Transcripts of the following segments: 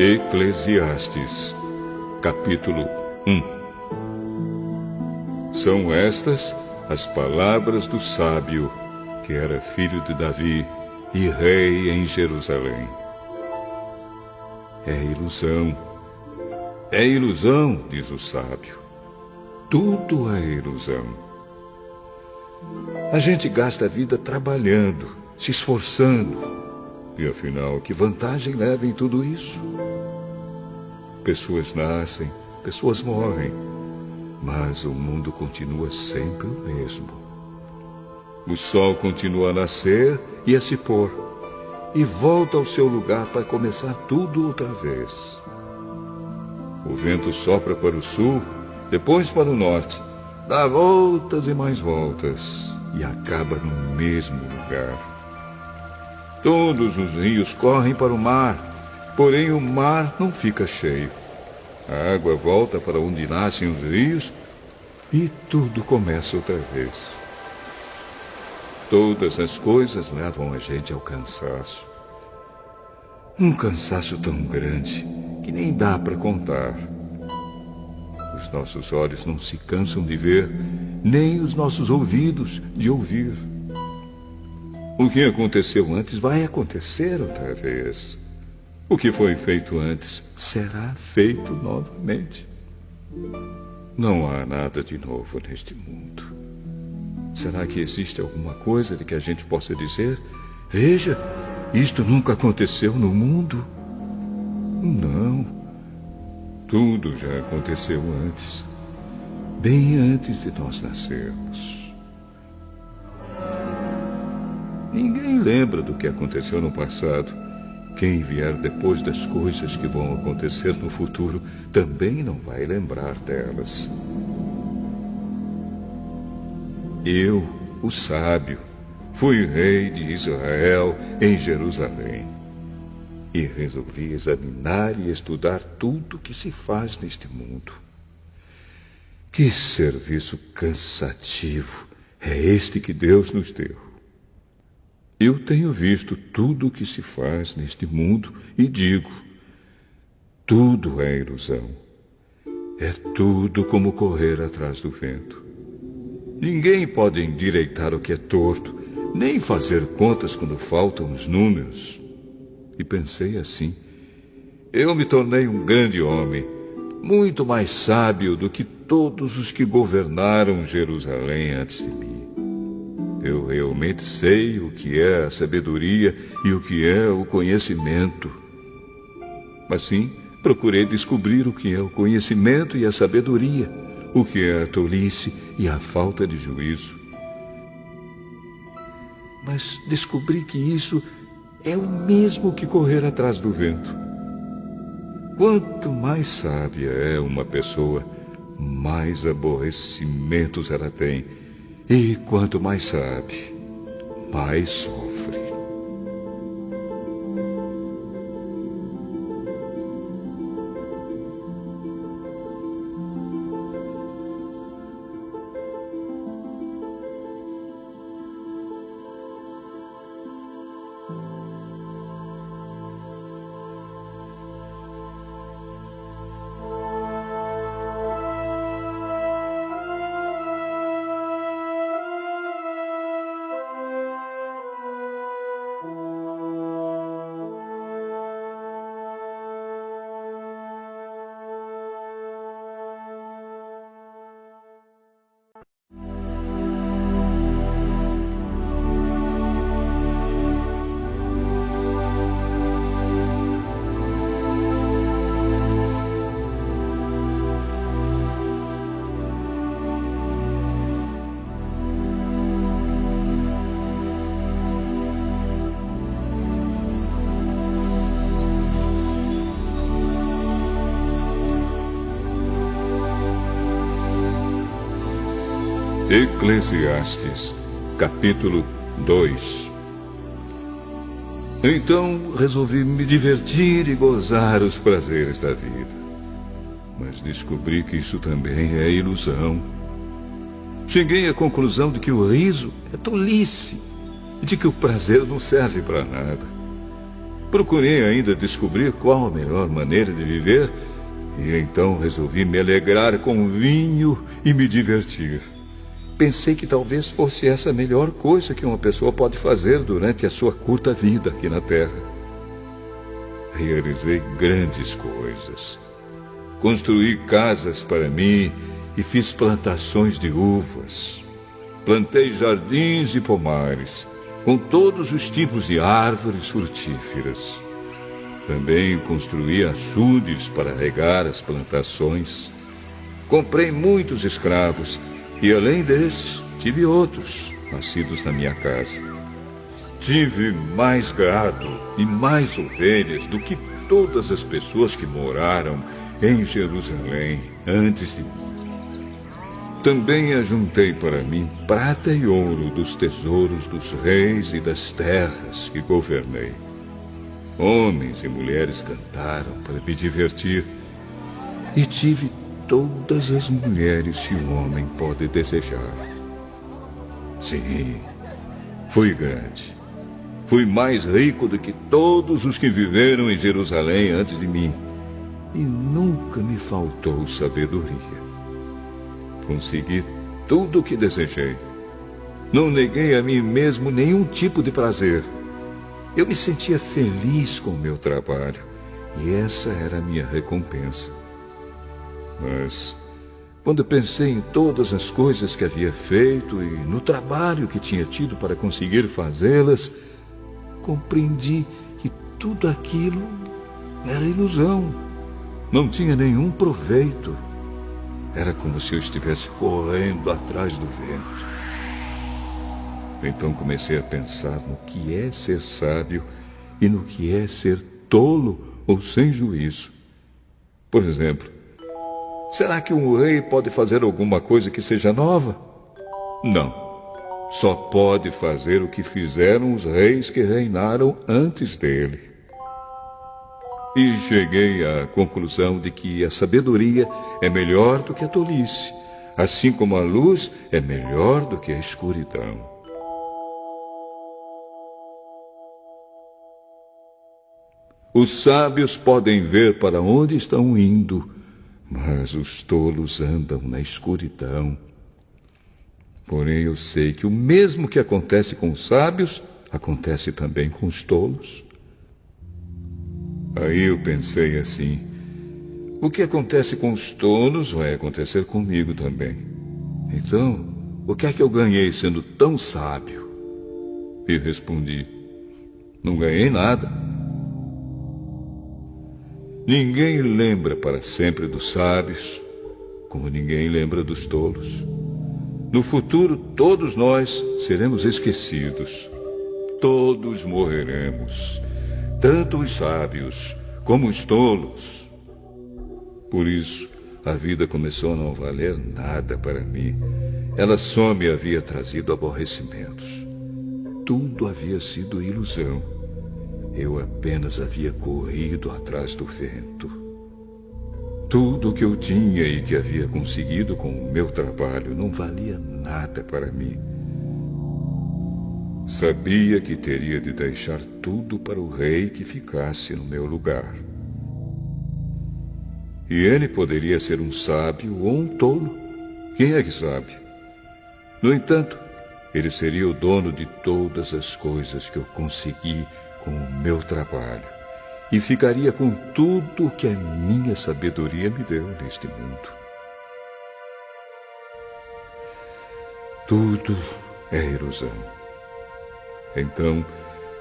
Eclesiastes, capítulo 1. São estas as palavras do sábio, que era filho de Davi e rei em Jerusalém. É ilusão, diz o sábio. Tudo é ilusão. A gente gasta a vida trabalhando, se esforçando. E afinal, que vantagem leva em tudo isso? Pessoas nascem, pessoas morrem, mas o mundo continua sempre o mesmo. O sol continua a nascer e a se pôr, e volta ao seu lugar para começar tudo outra vez. O vento sopra para o sul, depois para o norte, dá voltas e mais voltas, e acaba no mesmo lugar. Todos os rios correm para o mar, porém o mar não fica cheio. A água volta para onde nascem os rios e tudo começa outra vez. Todas as coisas levam a gente ao cansaço. Um cansaço tão grande que nem dá para contar. Os nossos olhos não se cansam de ver, nem os nossos ouvidos de ouvir. O que aconteceu antes vai acontecer outra vez. O que foi feito antes será feito novamente. Não há nada de novo neste mundo. Será que existe alguma coisa de que a gente possa dizer: veja, isto nunca aconteceu no mundo? Não. Tudo já aconteceu antes, bem antes de nós nascermos. Ninguém lembra do que aconteceu no passado. Quem vier depois das coisas que vão acontecer no futuro também não vai lembrar delas. Eu, o sábio, fui rei de Israel em Jerusalém e resolvi examinar e estudar tudo que se faz neste mundo. Que serviço cansativo é este que Deus nos deu! Eu tenho visto tudo o que se faz neste mundo e digo: tudo é ilusão. É tudo como correr atrás do vento. Ninguém pode endireitar o que é torto, nem fazer contas quando faltam os números. E pensei assim: eu me tornei um grande homem, muito mais sábio do que todos os que governaram Jerusalém antes de mim. Eu realmente sei o que é a sabedoria e o que é o conhecimento. Assim, procurei descobrir o que é o conhecimento e a sabedoria, o que é a tolice e a falta de juízo. Mas descobri que isso é o mesmo que correr atrás do vento. Quanto mais sábia é uma pessoa, mais aborrecimentos ela tem. E quanto mais sabe, mais sofre. Eclesiastes, capítulo 2. Então resolvi me divertir e gozar os prazeres da vida. Mas descobri que isso também é ilusão. Cheguei à conclusão de que o riso é tolice e de que o prazer não serve para nada. Procurei ainda descobrir qual a melhor maneira de viver e então resolvi me alegrar com vinho e me divertir. Pensei que talvez fosse essa a melhor coisa que uma pessoa pode fazer durante a sua curta vida aqui na Terra. Realizei grandes coisas. Construí casas para mim e fiz plantações de uvas. Plantei jardins e pomares, com todos os tipos de árvores frutíferas. Também construí açudes para regar as plantações. Comprei muitos escravos e, além desses, tive outros, nascidos na minha casa. Tive mais gado e mais ovelhas do que todas as pessoas que moraram em Jerusalém antes de mim. Também ajuntei para mim prata e ouro dos tesouros dos reis e das terras que governei. Homens e mulheres cantaram para me divertir. E tive todas as mulheres que um homem pode desejar. Sim, fui grande. Fui mais rico do que todos os que viveram em Jerusalém antes de mim. E nunca me faltou sabedoria. Consegui tudo o que desejei. Não neguei a mim mesmo nenhum tipo de prazer. Eu me sentia feliz com o meu trabalho, e essa era a minha recompensa. Mas, quando pensei em todas as coisas que havia feito e no trabalho que tinha tido para conseguir fazê-las, compreendi que tudo aquilo era ilusão. Não tinha nenhum proveito. Era como se eu estivesse correndo atrás do vento. Então comecei a pensar no que é ser sábio e no que é ser tolo ou sem juízo. Por exemplo, será que um rei pode fazer alguma coisa que seja nova? Não. Só pode fazer o que fizeram os reis que reinaram antes dele. E cheguei à conclusão de que a sabedoria é melhor do que a tolice, assim como a luz é melhor do que a escuridão. Os sábios podem ver para onde estão indo, mas os tolos andam na escuridão. Porém, eu sei que o mesmo que acontece com os sábios, acontece também com os tolos. Aí eu pensei assim: o que acontece com os tolos vai acontecer comigo também. Então, o que é que eu ganhei sendo tão sábio? E respondi: não ganhei nada. Ninguém lembra para sempre dos sábios, como ninguém lembra dos tolos. No futuro, todos nós seremos esquecidos. Todos morreremos. Tanto os sábios como os tolos. Por isso, a vida começou a não valer nada para mim. Ela só me havia trazido aborrecimentos. Tudo havia sido ilusão. Eu apenas havia corrido atrás do vento. Tudo o que eu tinha e que havia conseguido com o meu trabalho não valia nada para mim. Sabia que teria de deixar tudo para o rei que ficasse no meu lugar. E ele poderia ser um sábio ou um tolo. Quem é que sabe? No entanto, ele seria o dono de todas as coisas que eu consegui com o meu trabalho e ficaria com tudo o que a minha sabedoria me deu neste mundo. Tudo é ilusão. Então,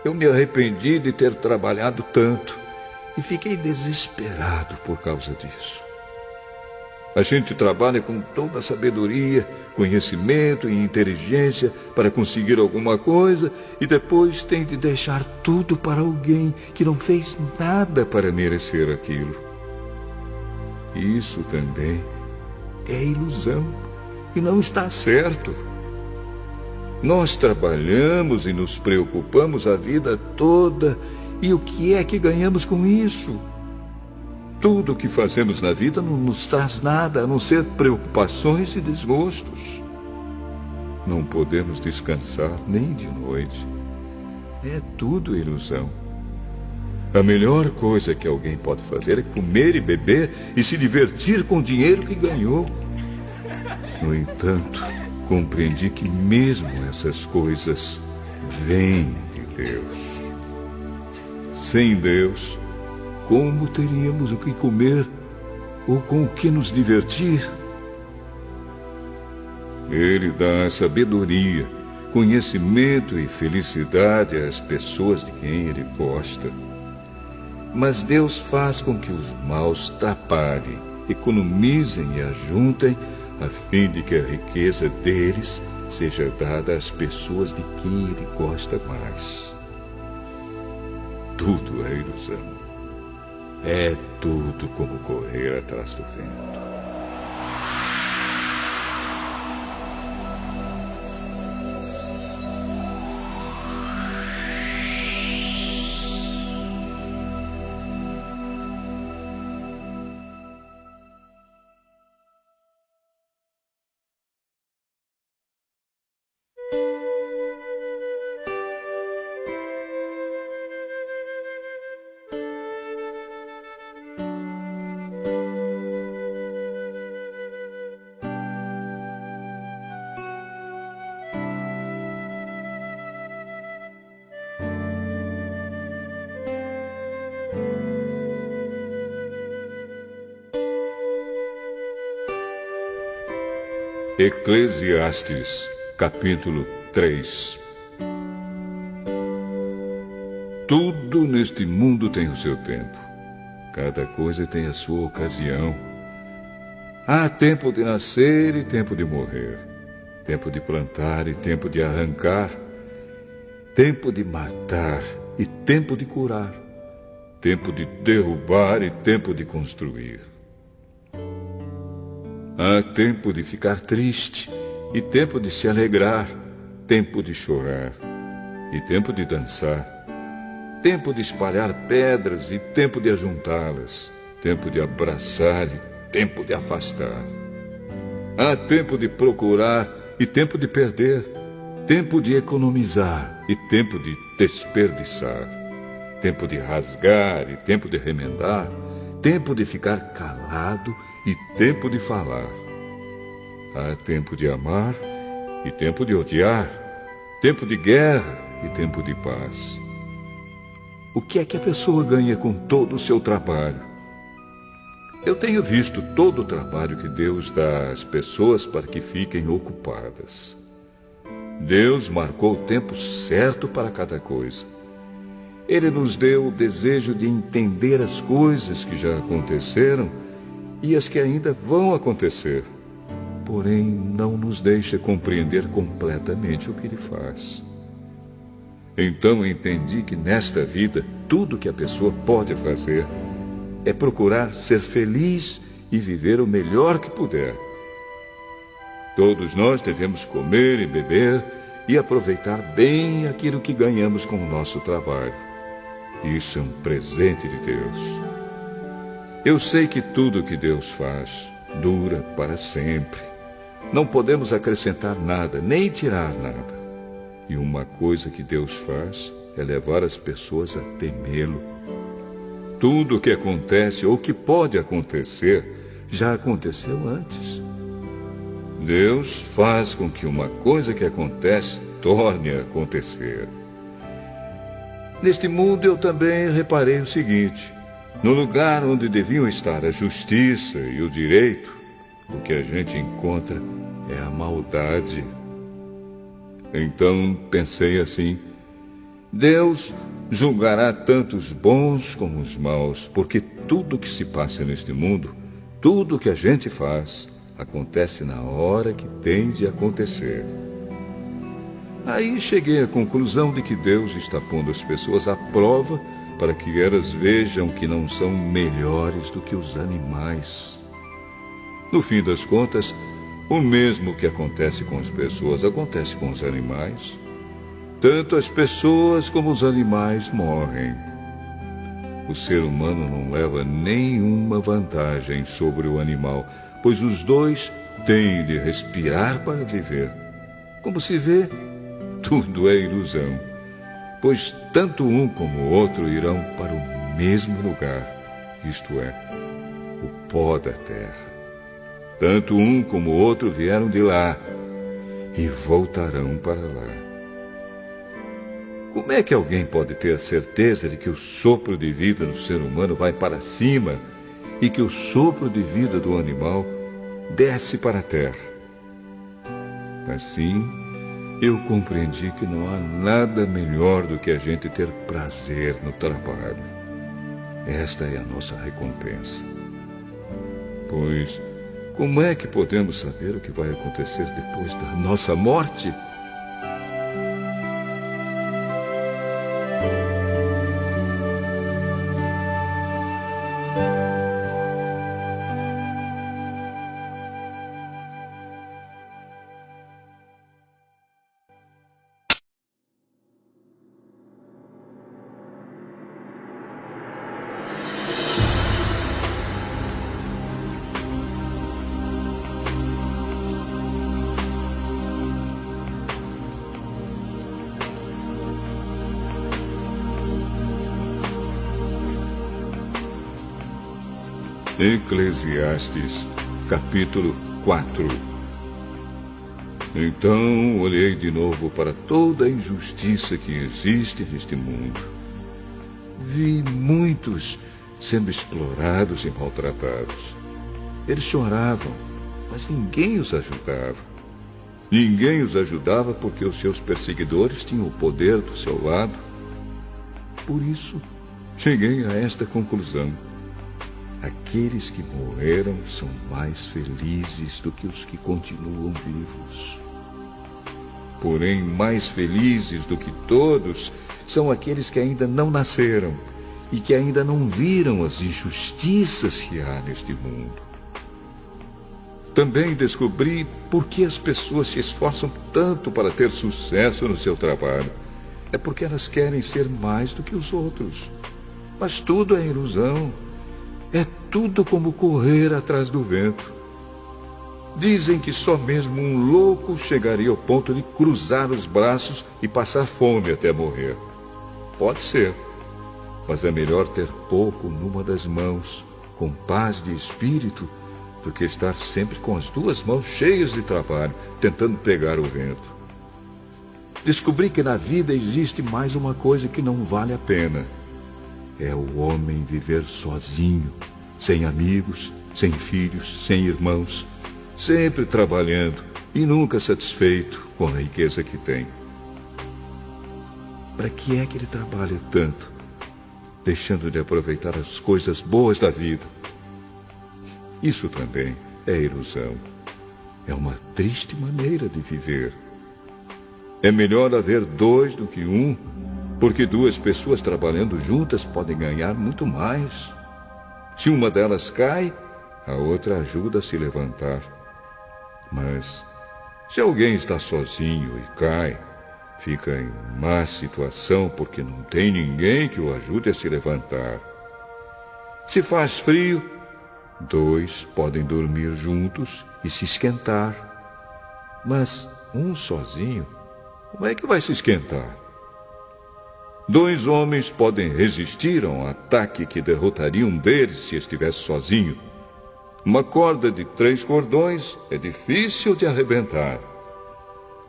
eu me arrependi de ter trabalhado tanto e fiquei desesperado por causa disso. A gente trabalha com toda a sabedoria, conhecimento e inteligência para conseguir alguma coisa e depois tem de deixar tudo para alguém que não fez nada para merecer aquilo. Isso também é ilusão e não está certo. Nós trabalhamos e nos preocupamos a vida toda, e o que é que ganhamos com isso? Tudo o que fazemos na vida não nos traz nada, a não ser preocupações e desgostos. Não podemos descansar nem de noite. É tudo ilusão. A melhor coisa que alguém pode fazer é comer e beber e se divertir com o dinheiro que ganhou. No entanto, compreendi que mesmo essas coisas vêm de Deus. Sem Deus, como teríamos o que comer ou com o que nos divertir? Ele dá sabedoria, conhecimento e felicidade às pessoas de quem ele gosta. Mas Deus faz com que os maus trabalhem, economizem e ajuntem, a fim de que a riqueza deles seja dada às pessoas de quem ele gosta mais. Tudo é ilusão. É tudo como correr atrás do vento. Eclesiastes, capítulo 3. Tudo neste mundo tem o seu tempo. Cada coisa tem a sua ocasião. Há tempo de nascer e tempo de morrer. Tempo de plantar e tempo de arrancar. Tempo de matar e tempo de curar. Tempo de derrubar e tempo de construir. Há tempo de ficar triste e tempo de se alegrar, tempo de chorar e tempo de dançar, tempo de espalhar pedras e tempo de ajuntá-las, tempo de abraçar e tempo de afastar. Há tempo de procurar e tempo de perder, tempo de economizar e tempo de desperdiçar, tempo de rasgar e tempo de remendar, tempo de ficar calado e tempo de falar. Há tempo de amar e tempo de odiar, tempo de guerra e tempo de paz. O que é que a pessoa ganha com todo o seu trabalho? Eu tenho visto todo o trabalho que Deus dá às pessoas para que fiquem ocupadas. Deus marcou o tempo certo para cada coisa. Ele nos deu o desejo de entender as coisas que já aconteceram e as que ainda vão acontecer. Porém, não nos deixa compreender completamente o que ele faz. Então entendi que nesta vida, tudo que a pessoa pode fazer é procurar ser feliz e viver o melhor que puder. Todos nós devemos comer e beber e aproveitar bem aquilo que ganhamos com o nosso trabalho. Isso é um presente de Deus. Eu sei que tudo que Deus faz dura para sempre. Não podemos acrescentar nada, nem tirar nada. E uma coisa que Deus faz é levar as pessoas a temê-lo. Tudo o que acontece ou que pode acontecer já aconteceu antes. Deus faz com que uma coisa que acontece torne a acontecer. Neste mundo eu também reparei o seguinte: no lugar onde deviam estar a justiça e o direito, o que a gente encontra é a maldade. Então pensei assim: Deus julgará tanto os bons como os maus, porque tudo o que se passa neste mundo, tudo o que a gente faz, acontece na hora que tem de acontecer. Aí cheguei à conclusão de que Deus está pondo as pessoas à prova para que elas vejam que não são melhores do que os animais. No fim das contas, o mesmo que acontece com as pessoas acontece com os animais. Tanto as pessoas como os animais morrem. O ser humano não leva nenhuma vantagem sobre o animal, pois os dois têm de respirar para viver. Como se vê, tudo é ilusão, pois tanto um como o outro irão para o mesmo lugar, isto é, o pó da terra. Tanto um como o outro vieram de lá e voltarão para lá. Como é que alguém pode ter a certeza de que o sopro de vida do ser humano vai para cima e que o sopro de vida do animal desce para a terra? Assim, eu compreendi que não há nada melhor do que a gente ter prazer no trabalho. Esta é a nossa recompensa. Pois, como é que podemos saber o que vai acontecer depois da nossa morte? Eclesiastes, capítulo 4. Então olhei de novo para toda a injustiça que existe neste mundo. Vi muitos sendo explorados e maltratados. Eles choravam, mas ninguém os ajudava. Ninguém os ajudava porque os seus perseguidores tinham o poder do seu lado. Por isso, cheguei a esta conclusão. Aqueles que morreram são mais felizes do que os que continuam vivos. Porém, mais felizes do que todos são aqueles que ainda não nasceram e que ainda não viram as injustiças que há neste mundo. Também descobri por que as pessoas se esforçam tanto para ter sucesso no seu trabalho. É porque elas querem ser mais do que os outros. Mas tudo é ilusão. É tudo como correr atrás do vento. Dizem que só mesmo um louco chegaria ao ponto de cruzar os braços e passar fome até morrer. Pode ser, mas é melhor ter pouco numa das mãos, com paz de espírito, do que estar sempre com as duas mãos cheias de trabalho, tentando pegar o vento. Descobri que na vida existe mais uma coisa que não vale a pena. É o homem viver sozinho, sem amigos, sem filhos, sem irmãos, sempre trabalhando e nunca satisfeito com a riqueza que tem. Para que é que ele trabalha tanto, deixando de aproveitar as coisas boas da vida? Isso também é ilusão. É uma triste maneira de viver. É melhor haver dois do que um, porque duas pessoas trabalhando juntas podem ganhar muito mais. Se uma delas cai, a outra ajuda a se levantar. Mas se alguém está sozinho e cai, fica em má situação porque não tem ninguém que o ajude a se levantar. Se faz frio, dois podem dormir juntos e se esquentar. Mas um sozinho, como é que vai se esquentar? Dois homens podem resistir a um ataque que derrotaria um deles se estivesse sozinho. Uma corda de 3 cordões é difícil de arrebentar.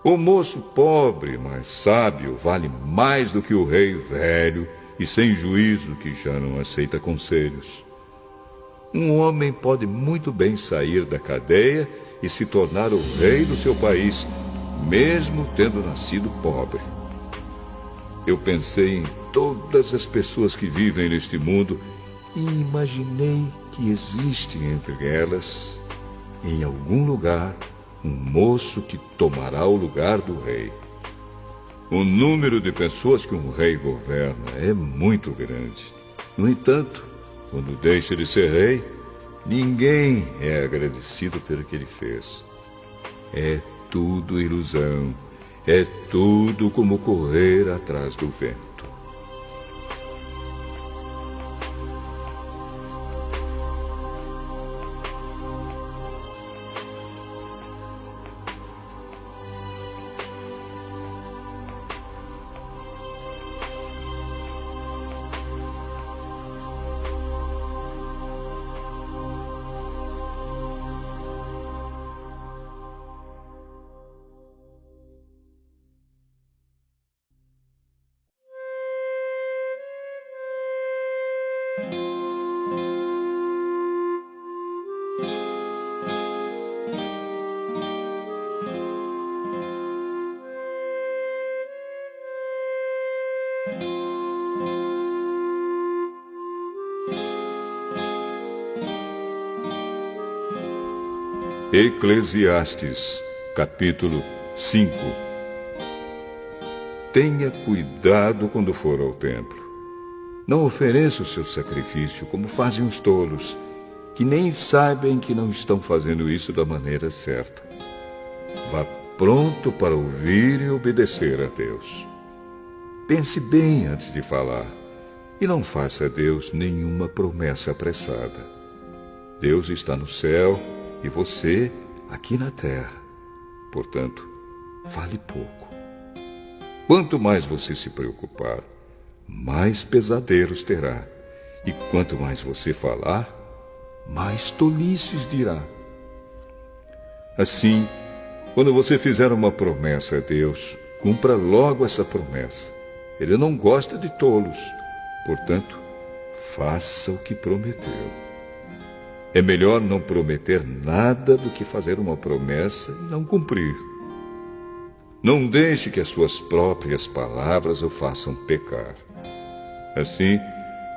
O moço pobre, mas sábio, vale mais do que o rei velho e sem juízo que já não aceita conselhos. Um homem pode muito bem sair da cadeia e se tornar o rei do seu país, mesmo tendo nascido pobre. Eu pensei em todas as pessoas que vivem neste mundo e imaginei que existe entre elas, em algum lugar, um moço que tomará o lugar do rei. O número de pessoas que um rei governa é muito grande. No entanto, quando deixa de ser rei, ninguém é agradecido pelo que ele fez. É tudo ilusão. É tudo como correr atrás do vento. Eclesiastes, capítulo 5. Tenha cuidado quando for ao templo. Não ofereça o seu sacrifício como fazem os tolos, que nem sabem que não estão fazendo isso da maneira certa. Vá pronto para ouvir e obedecer a Deus. Pense bem antes de falar e não faça a Deus nenhuma promessa apressada. Deus está no céu e você aqui na terra. Portanto, fale pouco. Quanto mais você se preocupar, mais pesadelos terá. E quanto mais você falar, mais tolices dirá. Assim, quando você fizer uma promessa a Deus, cumpra logo essa promessa. Ele não gosta de tolos. Portanto, faça o que prometeu. É melhor não prometer nada do que fazer uma promessa e não cumprir. Não deixe que as suas próprias palavras o façam pecar. Assim,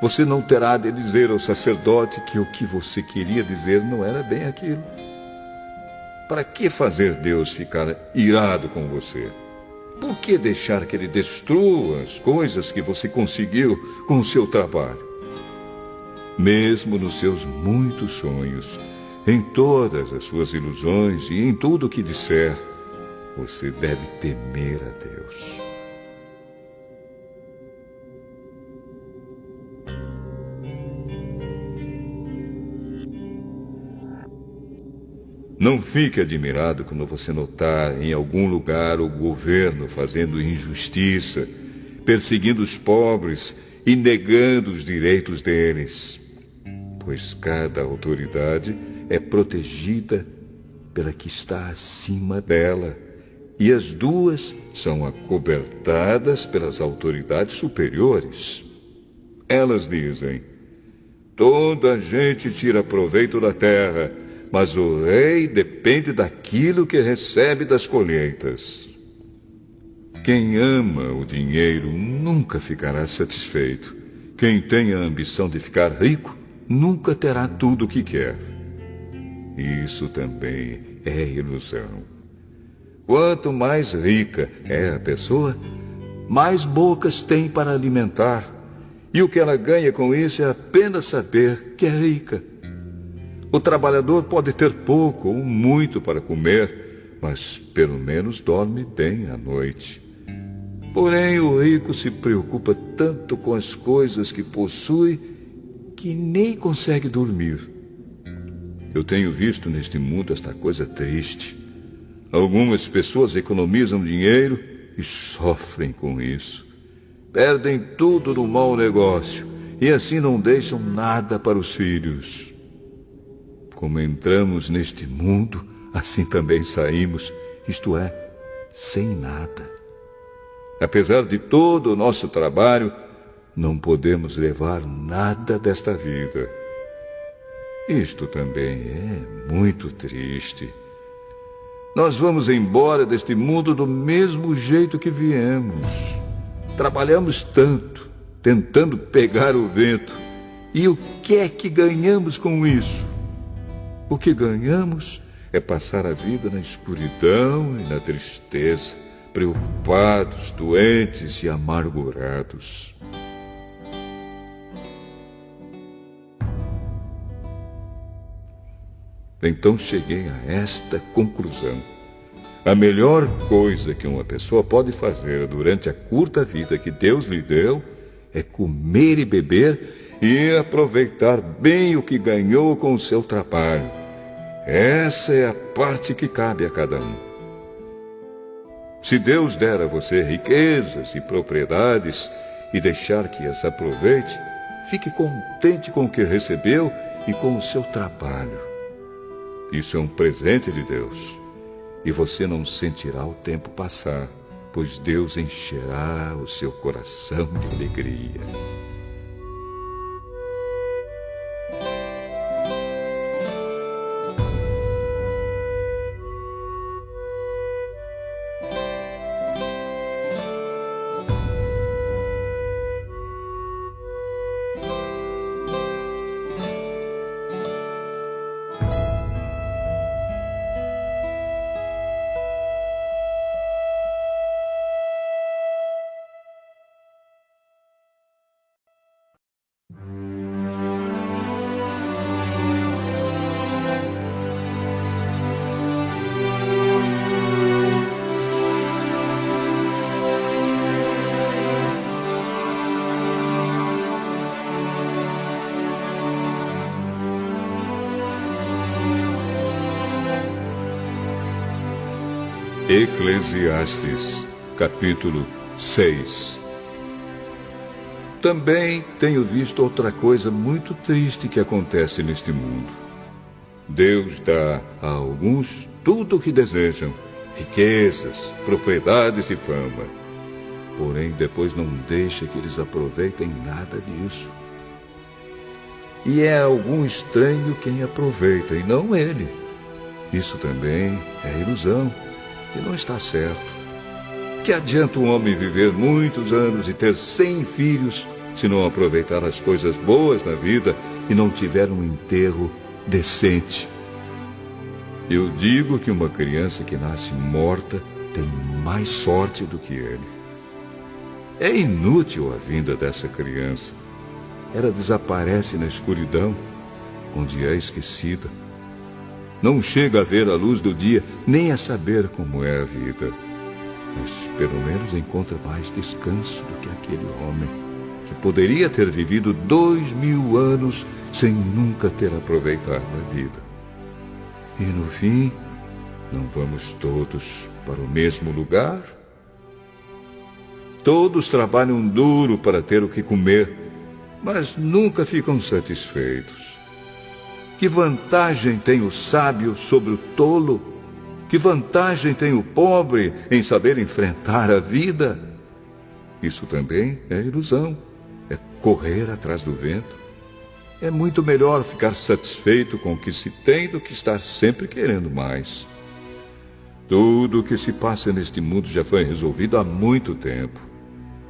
você não terá de dizer ao sacerdote que o que você queria dizer não era bem aquilo. Para que fazer Deus ficar irado com você? Por que deixar que Ele destrua as coisas que você conseguiu com o seu trabalho? Mesmo nos seus muitos sonhos, em todas as suas ilusões e em tudo o que disser, você deve temer a Deus. Não fique admirado quando você notar em algum lugar o governo fazendo injustiça, perseguindo os pobres e negando os direitos deles, pois cada autoridade é protegida pela que está acima dela, e as duas são acobertadas pelas autoridades superiores. Elas dizem: toda a gente tira proveito da terra, mas o rei depende daquilo que recebe das colheitas. Quem ama o dinheiro nunca ficará satisfeito. Quem tem a ambição de ficar rico nunca terá tudo o que quer. Isso também é ilusão. Quanto mais rica é a pessoa, mais bocas tem para alimentar. E o que ela ganha com isso é apenas saber que é rica. O trabalhador pode ter pouco ou muito para comer, mas pelo menos dorme bem à noite. Porém, o rico se preocupa tanto com as coisas que possui que nem consegue dormir. Eu tenho visto neste mundo esta coisa triste. Algumas pessoas economizam dinheiro e sofrem com isso. Perdem tudo no mau negócio e assim não deixam nada para os filhos. Como entramos neste mundo, assim também saímos, isto é, sem nada. Apesar de todo o nosso trabalho, não podemos levar nada desta vida. Isto também é muito triste. Nós vamos embora deste mundo do mesmo jeito que viemos. Trabalhamos tanto, tentando pegar o vento. E o que é que ganhamos com isso? O que ganhamos é passar a vida na escuridão e na tristeza, preocupados, doentes e amargurados. Então cheguei a esta conclusão. A melhor coisa que uma pessoa pode fazer durante a curta vida que Deus lhe deu é comer e beber e aproveitar bem o que ganhou com o seu trabalho. Essa é a parte que cabe a cada um. Se Deus der a você riquezas e propriedades e deixar que as aproveite, fique contente com o que recebeu e com o seu trabalho. Isso é um presente de Deus. E você não sentirá o tempo passar, pois Deus encherá o seu coração de alegria. Eclesiastes, capítulo 6. Também tenho visto outra coisa muito triste que acontece neste mundo. Deus dá a alguns tudo o que desejam, riquezas, propriedades e fama. Porém, depois não deixa que eles aproveitem nada disso. E é algum estranho quem aproveita, e não ele. Isso também é ilusão, e não está certo. Que adianta um homem viver muitos anos e ter 100 filhos, se não aproveitar as coisas boas na vida e não tiver um enterro decente? Eu digo que uma criança que nasce morta tem mais sorte do que ele. É inútil a vinda dessa criança. Ela desaparece na escuridão, onde é esquecida. Não chega a ver a luz do dia, nem a saber como é a vida. Mas pelo menos encontra mais descanso do que aquele homem, que poderia ter vivido 2000 anos sem nunca ter aproveitado a vida. E no fim, não vamos todos para o mesmo lugar? Todos trabalham duro para ter o que comer, mas nunca ficam satisfeitos. Que vantagem tem o sábio sobre o tolo? Que vantagem tem o pobre em saber enfrentar a vida? Isso também é ilusão, é correr atrás do vento. É muito melhor ficar satisfeito com o que se tem do que estar sempre querendo mais. Tudo o que se passa neste mundo já foi resolvido há muito tempo.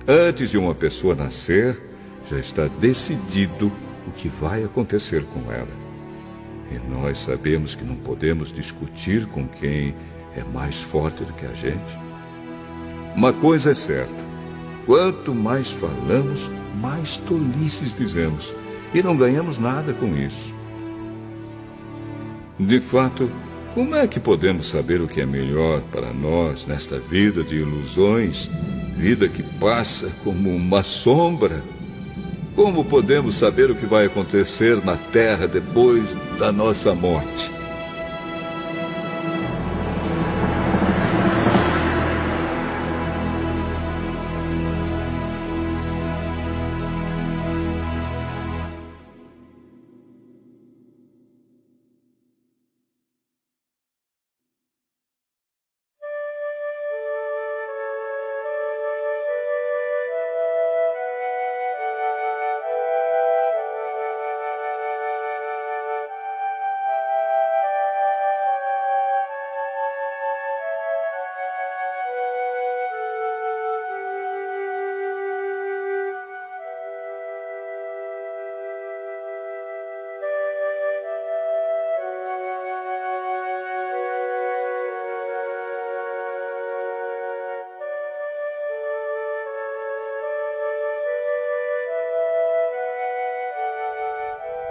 Antes de uma pessoa nascer, já está decidido o que vai acontecer com ela. E nós sabemos que não podemos discutir com quem é mais forte do que a gente. Uma coisa é certa: quanto mais falamos, mais tolices dizemos, e não ganhamos nada com isso. De fato, como é que podemos saber o que é melhor para nós nesta vida de ilusões, vida que passa como uma sombra? Como podemos saber o que vai acontecer na terra depois da nossa morte?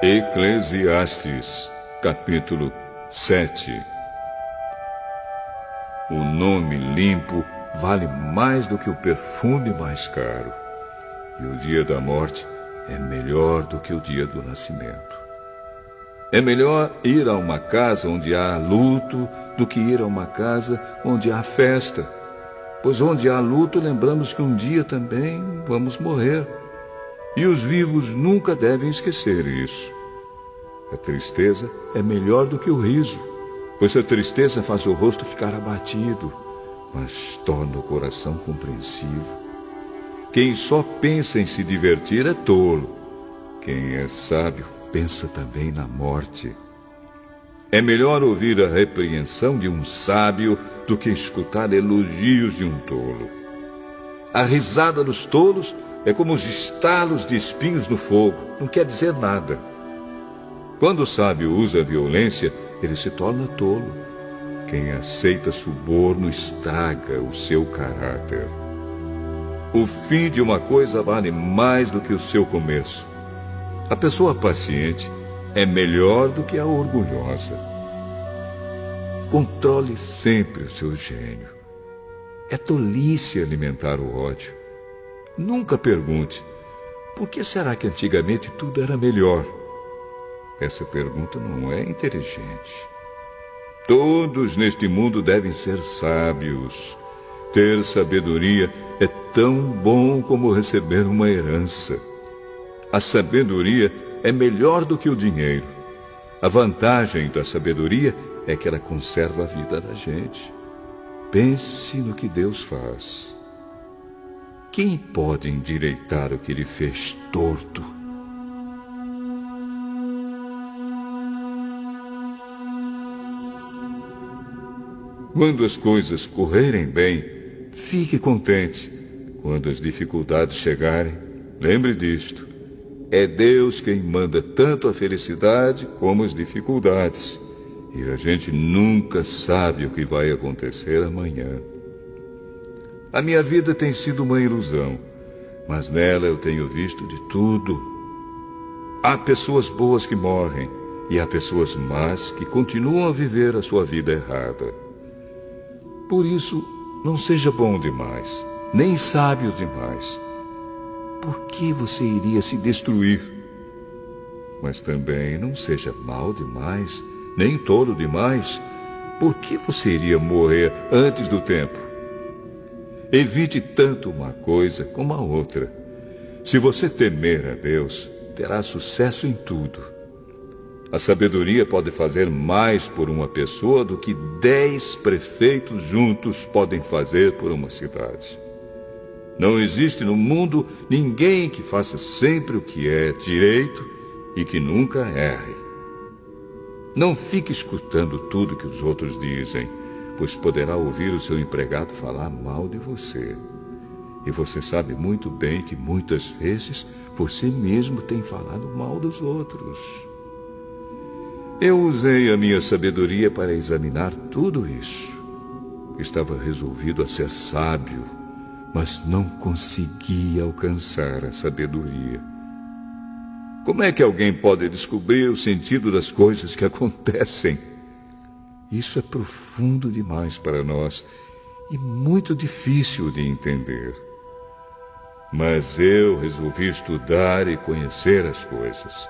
Eclesiastes, capítulo 7. O nome limpo vale mais do que o perfume mais caro, e o dia da morte é melhor do que o dia do nascimento. É melhor ir a uma casa onde há luto do que ir a uma casa onde há festa, pois onde há luto lembramos que um dia também vamos morrer. E os vivos nunca devem esquecer isso. A tristeza é melhor do que o riso, pois a tristeza faz o rosto ficar abatido, mas torna o coração compreensivo. Quem só pensa em se divertir é tolo. Quem é sábio pensa também na morte. É melhor ouvir a repreensão de um sábio do que escutar elogios de um tolo. A risada dos tolos é como os estalos de espinhos no fogo, não quer dizer nada. Quando o sábio usa a violência, ele se torna tolo. Quem aceita suborno estraga o seu caráter. O fim de uma coisa vale mais do que o seu começo. A pessoa paciente é melhor do que a orgulhosa. Controle sempre o seu gênio. É tolice alimentar o ódio. Nunca pergunte: por que será que antigamente tudo era melhor? Essa pergunta não é inteligente. Todos neste mundo devem ser sábios. Ter sabedoria é tão bom como receber uma herança. A sabedoria é melhor do que o dinheiro. A vantagem da sabedoria é que ela conserva a vida da gente. Pense no que Deus faz. Quem pode endireitar o que ele fez torto? Quando as coisas correrem bem, fique contente. Quando as dificuldades chegarem, lembre disto. É Deus quem manda tanto a felicidade como as dificuldades. E a gente nunca sabe o que vai acontecer amanhã. A minha vida tem sido uma ilusão, mas nela eu tenho visto de tudo. Há pessoas boas que morrem e há pessoas más que continuam a viver a sua vida errada. Por isso, não seja bom demais, nem sábio demais. Por que você iria se destruir? Mas também não seja mau demais, nem tolo demais. Por que você iria morrer antes do tempo? Evite tanto uma coisa como a outra. Se você temer a Deus, terá sucesso em tudo. A sabedoria pode fazer mais por uma pessoa do que 10 prefeitos juntos podem fazer por uma cidade. Não existe no mundo ninguém que faça sempre o que é direito e que nunca erre. Não fique escutando tudo que os outros dizem, pois poderá ouvir o seu empregado falar mal de você. E você sabe muito bem que muitas vezes você mesmo tem falado mal dos outros. Eu usei a minha sabedoria para examinar tudo isso. Estava resolvido a ser sábio, mas não conseguia alcançar a sabedoria. Como é que alguém pode descobrir o sentido das coisas que acontecem? Isso é profundo demais para nós e muito difícil de entender. Mas eu resolvi estudar e conhecer as coisas.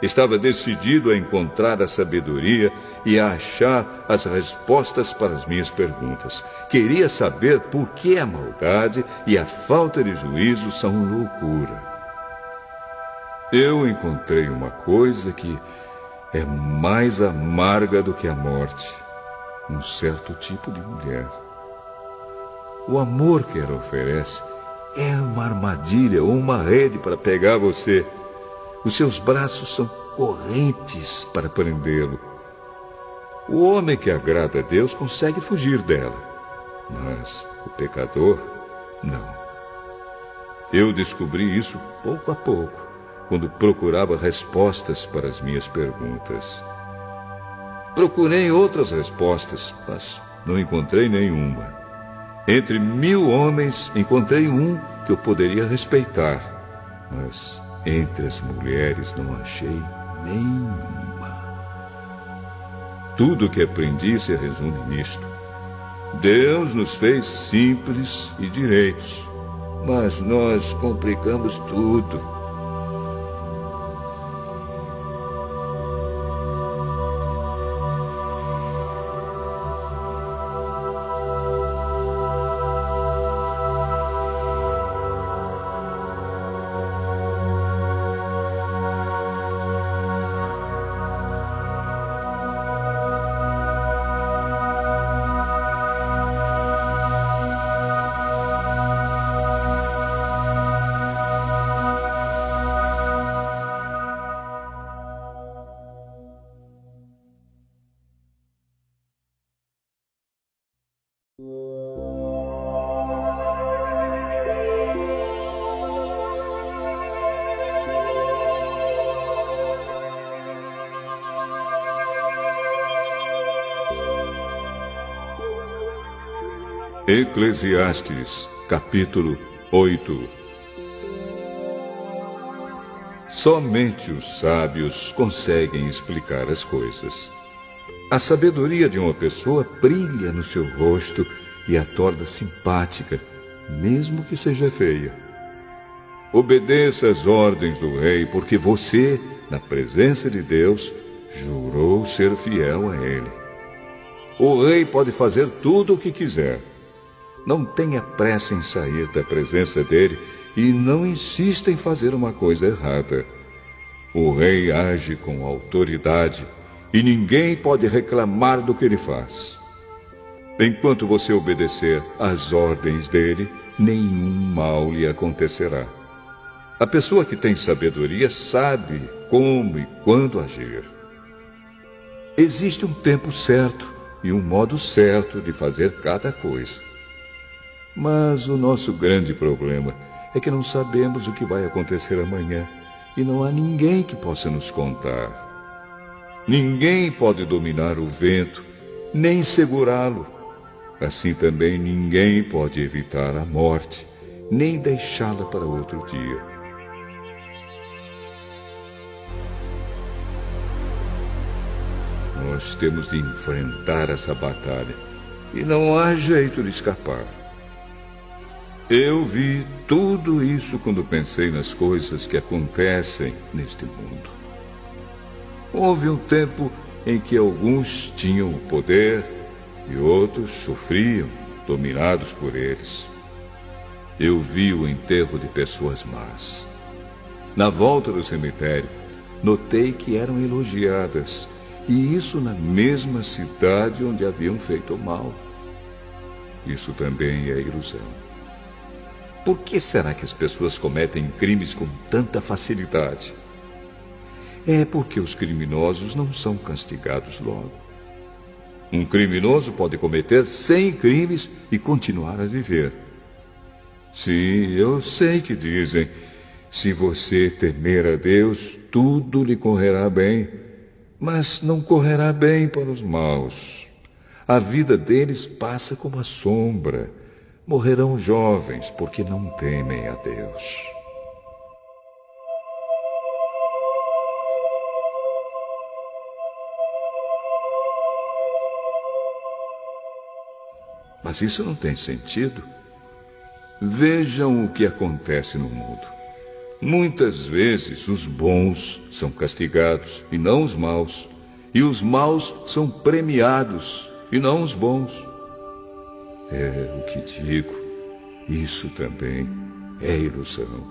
Estava decidido a encontrar a sabedoria e a achar as respostas para as minhas perguntas. Queria saber por que a maldade e a falta de juízo são loucura. Eu encontrei uma coisa que é mais amarga do que a morte. Um certo tipo de mulher. O amor que ela oferece é uma armadilha ou uma rede para pegar você. Os seus braços são correntes para prendê-lo. O homem que agrada a Deus consegue fugir dela, mas o pecador, não. Eu descobri isso pouco a pouco, quando procurava respostas para as minhas perguntas. Procurei outras respostas, mas não encontrei nenhuma. Entre 1000 homens, encontrei um que eu poderia respeitar, mas entre as mulheres não achei nenhuma. Tudo o que aprendi se resume nisto. Deus nos fez simples e direitos, mas nós complicamos tudo. Eclesiastes, capítulo 8. Somente os sábios conseguem explicar as coisas. A sabedoria de uma pessoa brilha no seu rosto e a torna simpática, mesmo que seja feia. Obedeça às ordens do rei, porque você, na presença de Deus, jurou ser fiel a ele. o rei pode fazer tudo o que quiser. Não tenha pressa em sair da presença dele e não insista em fazer uma coisa errada. O rei age com autoridade e ninguém pode reclamar do que ele faz. Enquanto você obedecer às ordens dele, nenhum mal lhe acontecerá. A pessoa que tem sabedoria sabe como e quando agir. Existe um tempo certo e um modo certo de fazer cada coisa. Mas o nosso grande problema é que não sabemos o que vai acontecer amanhã e não há ninguém que possa nos contar. Ninguém pode dominar o vento, nem segurá-lo. Assim também ninguém pode evitar a morte, nem deixá-la para outro dia. Nós temos de enfrentar essa batalha e não há jeito de escapar. Eu vi tudo isso quando pensei nas coisas que acontecem neste mundo. Houve um tempo em que alguns tinham o poder e outros sofriam, dominados por eles. Eu vi o enterro de pessoas más. Na volta do cemitério, notei que eram elogiadas, e isso na mesma cidade onde haviam feito o mal. Isso também é ilusão. Por que será que as pessoas cometem crimes com tanta facilidade? É porque os criminosos não são castigados logo. Um criminoso pode cometer 100 crimes e continuar a viver. Sim, eu sei que dizem, se você temer a Deus, tudo lhe correrá bem, mas não correrá bem para os maus. A vida deles passa como a sombra. Morrerão jovens porque não temem a Deus. Mas isso não tem sentido. Vejam o que acontece no mundo. Muitas vezes os bons são castigados e não os maus, e os maus são premiados e não os bons. É o que digo, isso também é ilusão.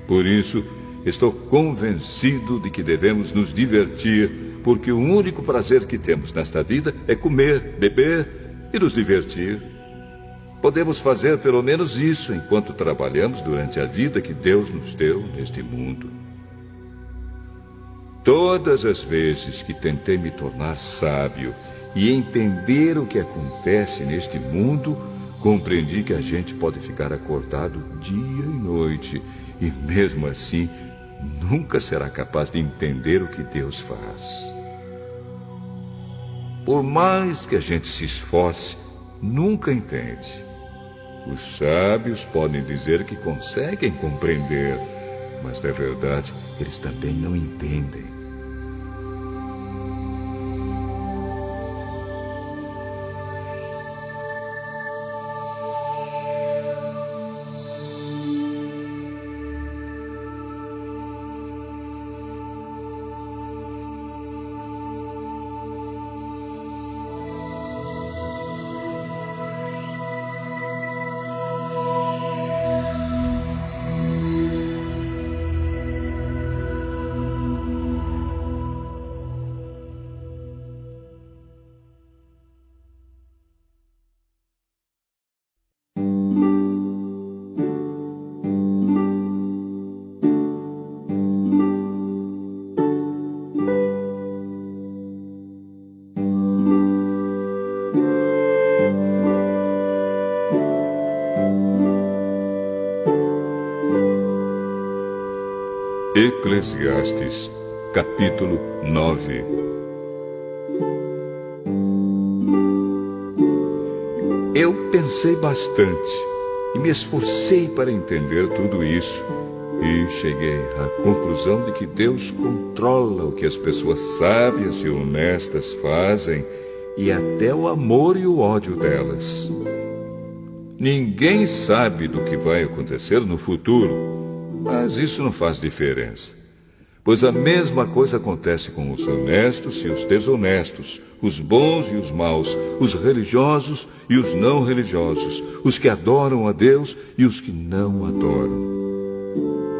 Por isso, estou convencido de que devemos nos divertir, porque o único prazer que temos nesta vida é comer, beber e nos divertir. Podemos fazer pelo menos isso enquanto trabalhamos durante a vida que Deus nos deu neste mundo. Todas as vezes que tentei me tornar sábio e entender o que acontece neste mundo, compreendi que a gente pode ficar acordado dia e noite e, mesmo assim, nunca será capaz de entender o que Deus faz. Por mais que a gente se esforce, nunca entende. Os sábios podem dizer que conseguem compreender, mas, na verdade, eles também não entendem. Eclesiastes, capítulo 9. Eu pensei bastante e me esforcei para entender tudo isso e cheguei à conclusão de que Deus controla o que as pessoas sábias e honestas fazem e até o amor e o ódio delas. Ninguém sabe do que vai acontecer no futuro, mas isso não faz diferença, Pois a mesma coisa acontece com os honestos e os desonestos, os bons e os maus, os religiosos e os não religiosos, os que adoram a Deus e os que não adoram.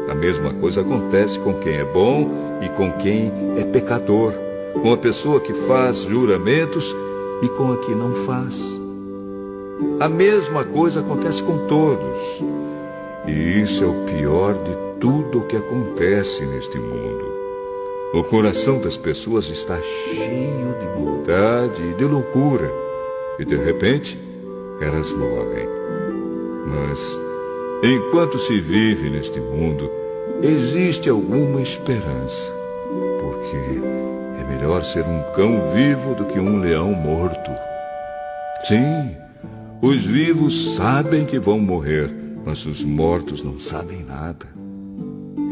A mesma coisa acontece com quem é bom e com quem é pecador, com a pessoa que faz juramentos e com a que não faz. A mesma coisa acontece com todos. E isso é o pior de tudo o que acontece neste mundo. O coração das pessoas está cheio de maldade e de loucura. E de repente, elas morrem. Mas, enquanto se vive neste mundo, existe alguma esperança. Porque é melhor ser um cão vivo do que um leão morto. Sim, os vivos sabem que vão morrer, mas os mortos não sabem nada.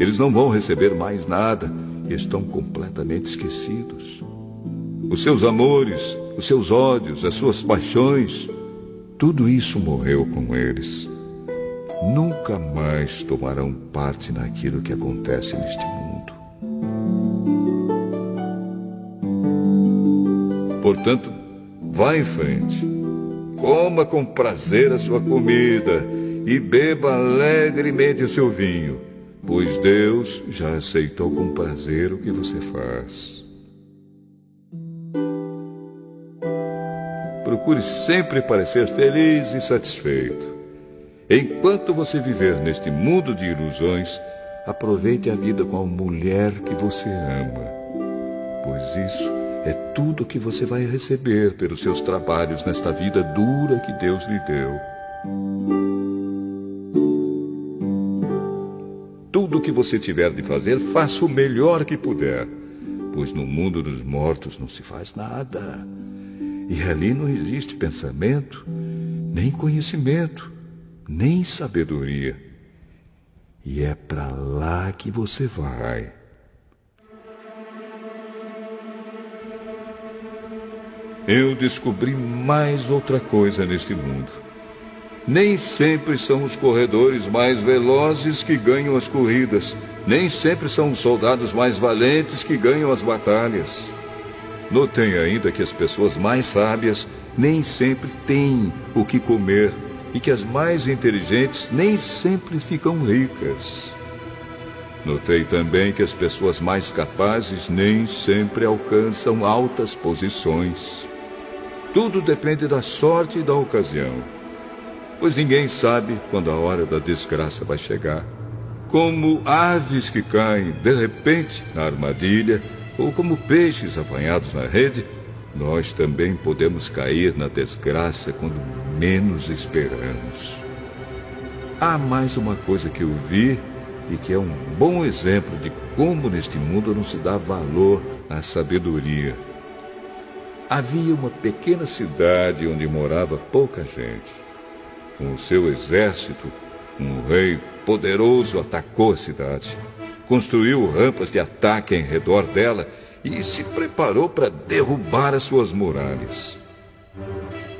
Eles não vão receber mais nada e estão completamente esquecidos. Os seus amores, os seus ódios, as suas paixões, tudo isso morreu com eles. Nunca mais tomarão parte naquilo que acontece neste mundo. Portanto, vá em frente. Coma com prazer a sua comida e beba alegremente o seu vinho, pois Deus já aceitou com prazer o que você faz. Procure sempre parecer feliz e satisfeito. Enquanto você viver neste mundo de ilusões, aproveite a vida com a mulher que você ama, pois isso é tudo que você vai receber pelos seus trabalhos nesta vida dura que Deus lhe deu. Tudo o que você tiver de fazer, faça o melhor que puder, pois no mundo dos mortos não se faz nada. E ali não existe pensamento, nem conhecimento, nem sabedoria. E é para lá que você vai. Eu descobri mais outra coisa neste mundo. Nem sempre são os corredores mais velozes que ganham as corridas. Nem sempre são os soldados mais valentes que ganham as batalhas. Notei ainda que as pessoas mais sábias nem sempre têm o que comer e que as mais inteligentes nem sempre ficam ricas. Notei também que as pessoas mais capazes nem sempre alcançam altas posições. Tudo depende da sorte e da ocasião, pois ninguém sabe quando a hora da desgraça vai chegar. Como aves que caem de repente na armadilha, ou como peixes apanhados na rede, nós também podemos cair na desgraça quando menos esperamos. Há mais uma coisa que eu vi e que é um bom exemplo de como neste mundo não se dá valor à sabedoria. Havia uma pequena cidade onde morava pouca gente. Com o seu exército, um rei poderoso atacou a cidade. Construiu rampas de ataque em redor dela e se preparou para derrubar as suas muralhas.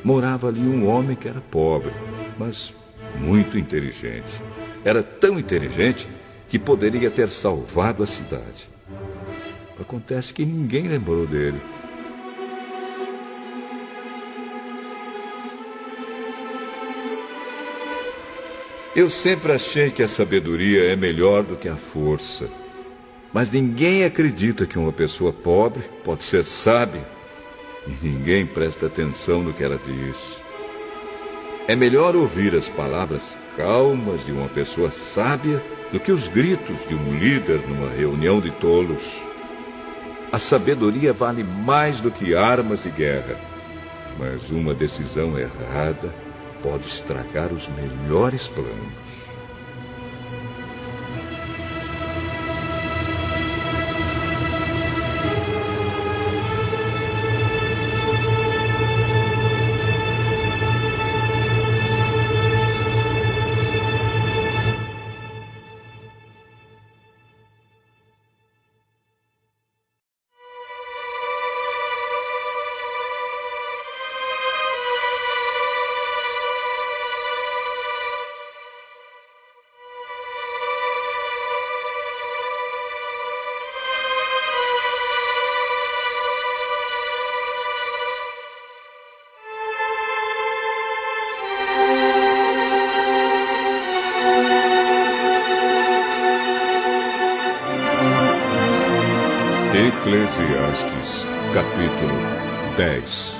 Morava ali um homem que era pobre, mas muito inteligente. Era tão inteligente que poderia ter salvado a cidade. Acontece que ninguém lembrou dele. Eu sempre achei que a sabedoria é melhor do que a força. Mas ninguém acredita que uma pessoa pobre pode ser sábia. E ninguém presta atenção no que ela diz. É melhor ouvir as palavras calmas de uma pessoa sábia do que os gritos de um líder numa reunião de tolos. A sabedoria vale mais do que armas de guerra. Mas uma decisão errada pode estragar os melhores planos. Eclesiastes, capítulo 10.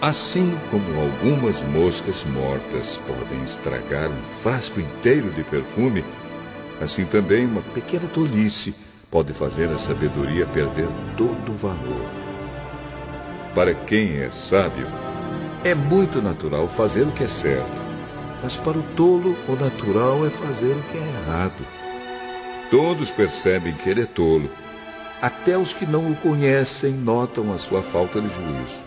Assim como algumas moscas mortas podem estragar um frasco inteiro de perfume, assim também uma pequena tolice pode fazer a sabedoria perder todo o valor. Para quem é sábio, é muito natural fazer o que é certo, mas para o tolo, o natural é fazer o que é errado. Todos percebem que ele é tolo. Até os que não o conhecem notam a sua falta de juízo.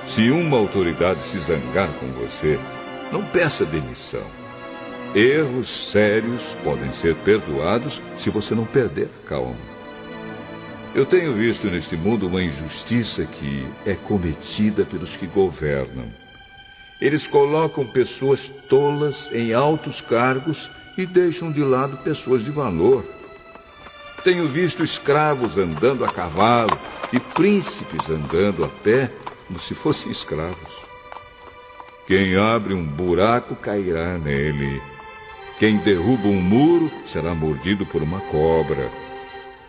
Se uma autoridade se zangar com você, não peça demissão. Erros sérios podem ser perdoados se você não perder a calma. Eu tenho visto neste mundo uma injustiça que é cometida pelos que governam. Eles colocam pessoas tolas em altos cargos e deixam de lado pessoas de valor. Tenho visto escravos andando a cavalo e príncipes andando a pé como se fossem escravos. Quem abre um buraco cairá nele. Quem derruba um muro será mordido por uma cobra.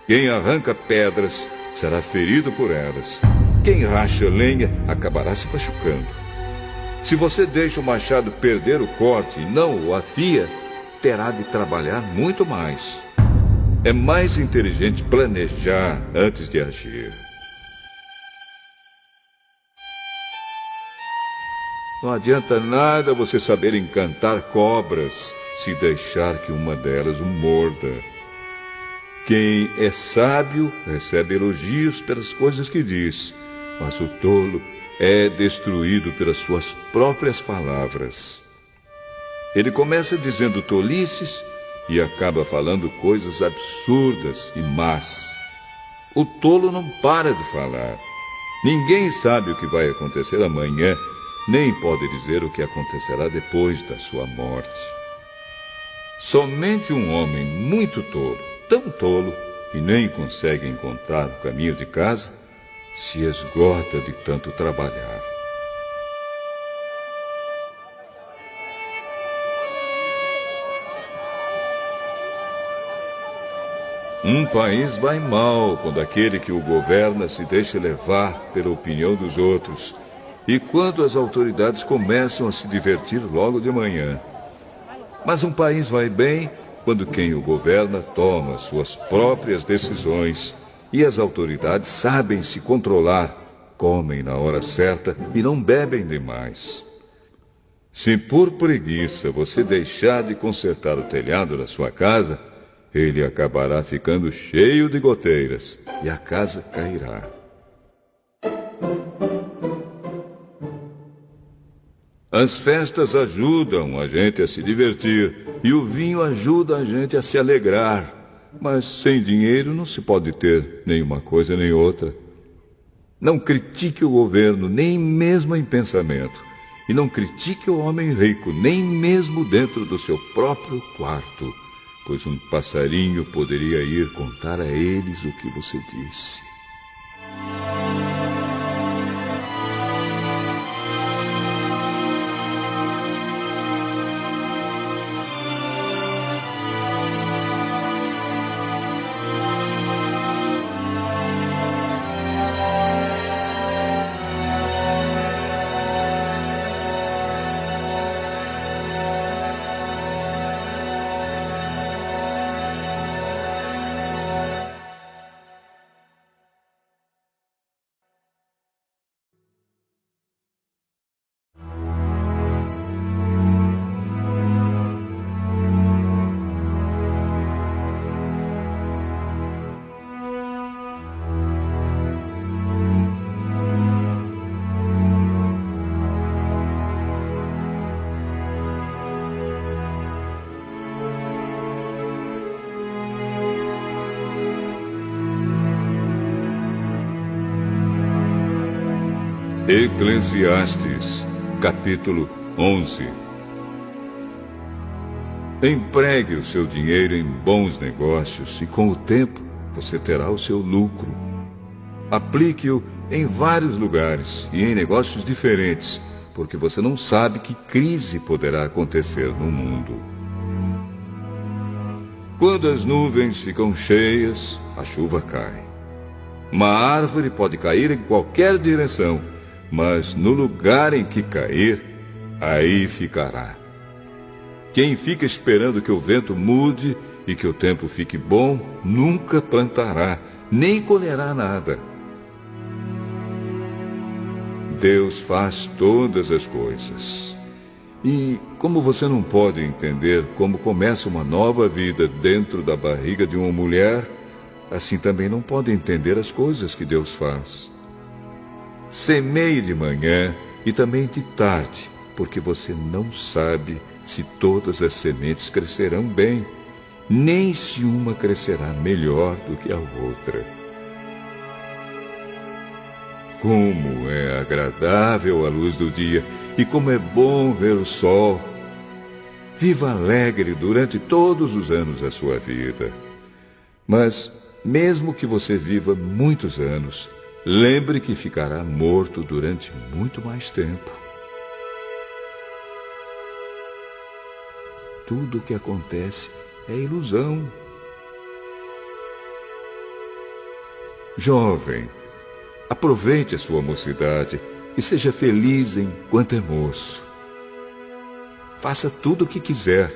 Quem arranca pedras será ferido por elas. Quem racha lenha acabará se machucando. Se você deixa o machado perder o corte e não o afia, terá de trabalhar muito mais. É mais inteligente planejar antes de agir. Não adianta nada você saber encantar cobras se deixar que uma delas o morda. Quem é sábio recebe elogios pelas coisas que diz, mas o tolo é destruído pelas suas próprias palavras. Ele começa dizendo tolices e acaba falando coisas absurdas e más. O tolo não para de falar. Ninguém sabe o que vai acontecer amanhã, nem pode dizer o que acontecerá depois da sua morte. Somente um homem muito tolo, tão tolo, que nem consegue encontrar o caminho de casa, se esgota de tanto trabalhar. Um país vai mal quando aquele que o governa se deixa levar pela opinião dos outros e quando as autoridades começam a se divertir logo de manhã. Mas um país vai bem quando quem o governa toma suas próprias decisões e as autoridades sabem se controlar, comem na hora certa e não bebem demais. Se por preguiça você deixar de consertar o telhado da sua casa, ele acabará ficando cheio de goteiras e a casa cairá. As festas ajudam a gente a se divertir e o vinho ajuda a gente a se alegrar. Mas sem dinheiro não se pode ter nenhuma coisa nem outra. Não critique o governo, nem mesmo em pensamento. E não critique o homem rico, nem mesmo dentro do seu próprio quarto. Pois um passarinho poderia ir contar a eles o que você disse. Eclesiastes, capítulo 11. Empregue o seu dinheiro em bons negócios e com o tempo você terá o seu lucro. Aplique-o em vários lugares e em negócios diferentes, porque você não sabe que crise poderá acontecer no mundo. Quando as nuvens ficam cheias, a chuva cai. Uma árvore pode cair em qualquer direção, mas no lugar em que cair, aí ficará. Quem fica esperando que o vento mude e que o tempo fique bom, nunca plantará, nem colherá nada. Deus faz todas as coisas. E como você não pode entender como começa uma nova vida dentro da barriga de uma mulher, assim também não pode entender as coisas que Deus faz. Semeie de manhã e também de tarde, porque você não sabe se todas as sementes crescerão bem, nem se uma crescerá melhor do que a outra. Como é agradável a luz do dia e como é bom ver o sol. Viva alegre durante todos os anos da sua vida. Mas, mesmo que você viva muitos anos, lembre que ficará morto durante muito mais tempo. Tudo o que acontece é ilusão. Jovem, aproveite a sua mocidade e seja feliz enquanto é moço. Faça tudo o que quiser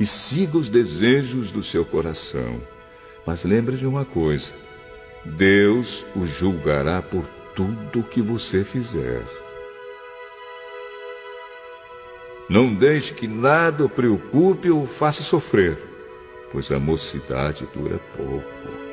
e siga os desejos do seu coração. Mas lembre de uma coisa: Deus o julgará por tudo o que você fizer. Não deixe que nada o preocupe ou o faça sofrer, pois a mocidade dura pouco.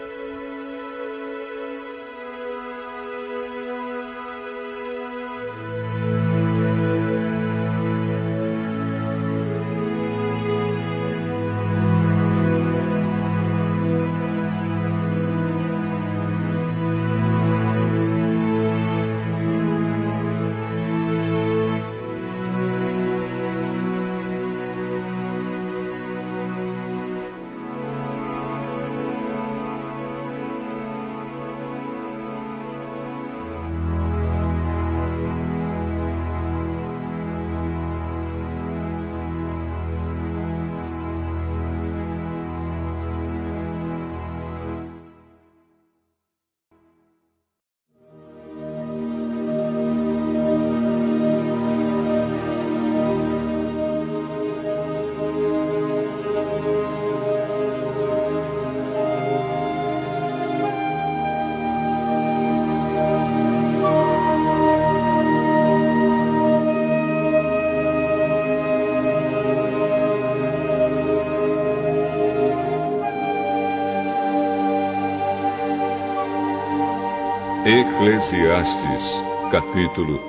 Eclesiastes, capítulo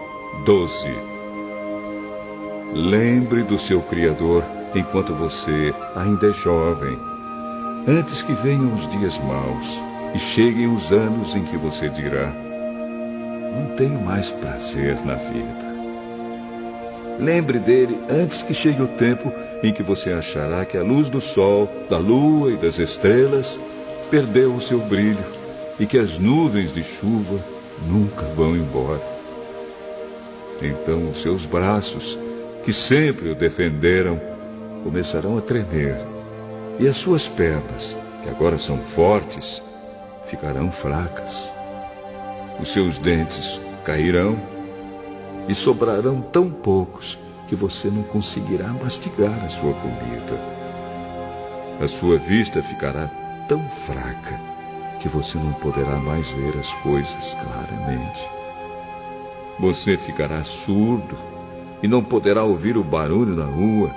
12. Lembre do seu Criador enquanto você ainda é jovem, antes que venham os dias maus e cheguem os anos em que você dirá: não tenho mais prazer na vida. Lembre dele antes que chegue o tempo em que você achará que a luz do sol, da lua e das estrelas perdeu o seu brilho e que as nuvens de chuva nunca vão embora. Então os seus braços, que sempre o defenderam, começarão a tremer, e as suas pernas, que agora são fortes, ficarão fracas. Os seus dentes cairão e sobrarão tão poucos que você não conseguirá mastigar a sua comida. A sua vista ficará tão fraca que você não poderá mais ver as coisas claramente. Você ficará surdo e não poderá ouvir o barulho na rua.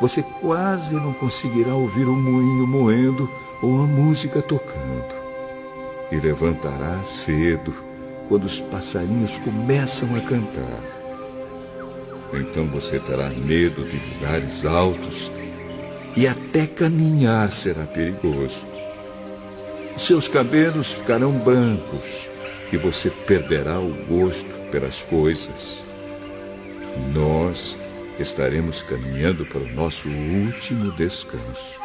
Você quase não conseguirá ouvir o moinho moendo ou a música tocando. E levantará cedo quando os passarinhos começam a cantar. Então você terá medo de lugares altos e até caminhar será perigoso. Seus cabelos ficarão brancos e você perderá o gosto pelas coisas. Nós estaremos caminhando para o nosso último descanso.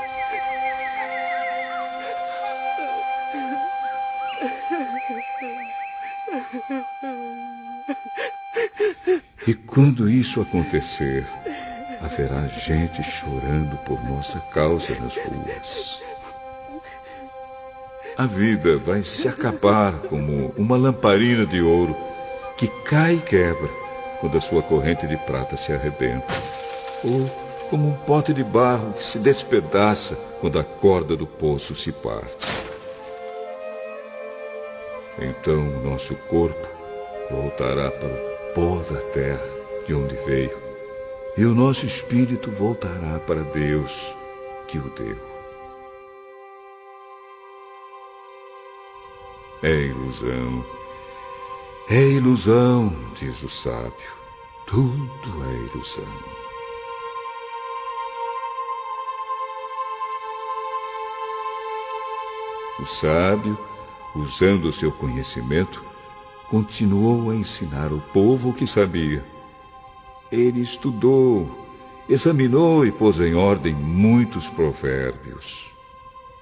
E quando isso acontecer, haverá gente chorando por nossa causa nas ruas. A vida vai se acabar como uma lamparina de ouro que cai e quebra quando a sua corrente de prata se arrebenta, ou como um pote de barro que se despedaça quando a corda do poço se parte. Então o nosso corpo voltará para o pó da terra de onde veio, e o nosso espírito voltará para Deus que o deu. É ilusão, diz o sábio, tudo é ilusão. O sábio, usando o seu conhecimento, continuou a ensinar o povo o que sabia. Ele estudou, examinou e pôs em ordem muitos provérbios.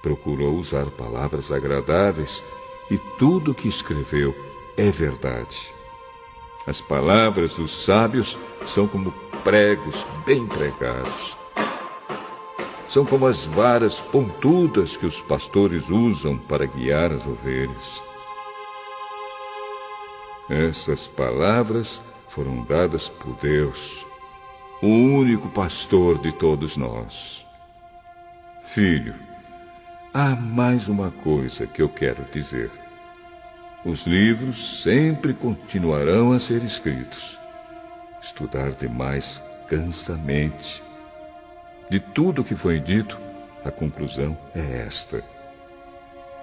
Procurou usar palavras agradáveis e tudo o que escreveu é verdade. As palavras dos sábios são como pregos bem pregados. São como as varas pontudas que os pastores usam para guiar as ovelhas. Essas palavras foram dadas por Deus, o único pastor de todos nós. Filho, há mais uma coisa que eu quero dizer. Os livros sempre continuarão a ser escritos. Estudar demais cansa a mente. De tudo o que foi dito, a conclusão é esta: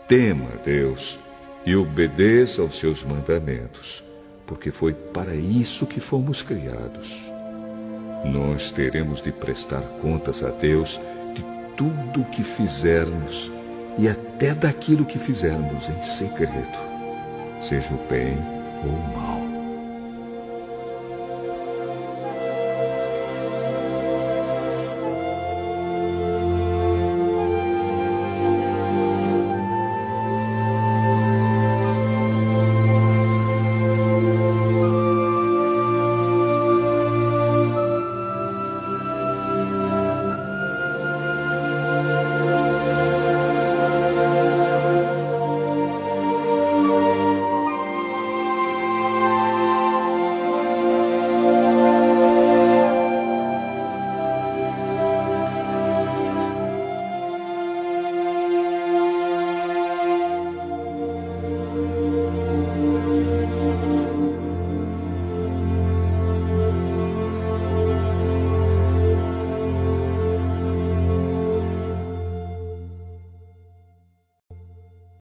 tema a Deus e obedeça aos seus mandamentos, porque foi para isso que fomos criados. Nós teremos de prestar contas a Deus de tudo o que fizermos e até daquilo que fizermos em segredo, seja o bem ou o mal.